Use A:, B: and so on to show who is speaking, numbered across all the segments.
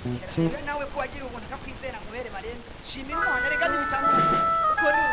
A: Rero nawe ko wagira ubuntu akakwizera nkubere marembe shimira Imana rega n'ibitangaza uko ni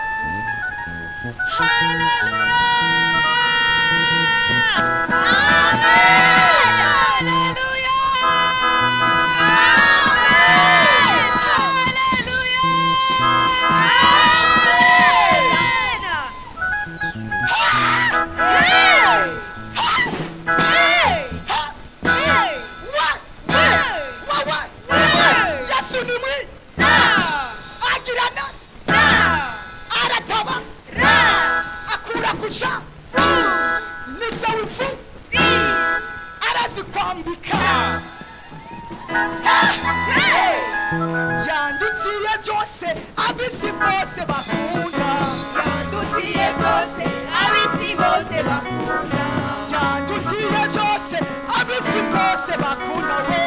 A: Yandutiye byose abisi bose bakunda
B: Yandutiye byose abisi bose bakunda
A: Yandutiye byose abisi bose bakunda we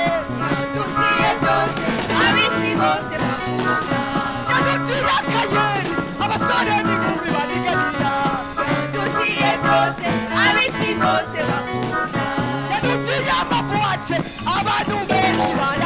B: Yandutiye byose abisi bose bakunda
A: Yandutiye akayeri abasore n'inkumi bariganira
B: Yandutiye byose abisi bose bakunda
A: Yandutiye amabuwate abantu benshi bari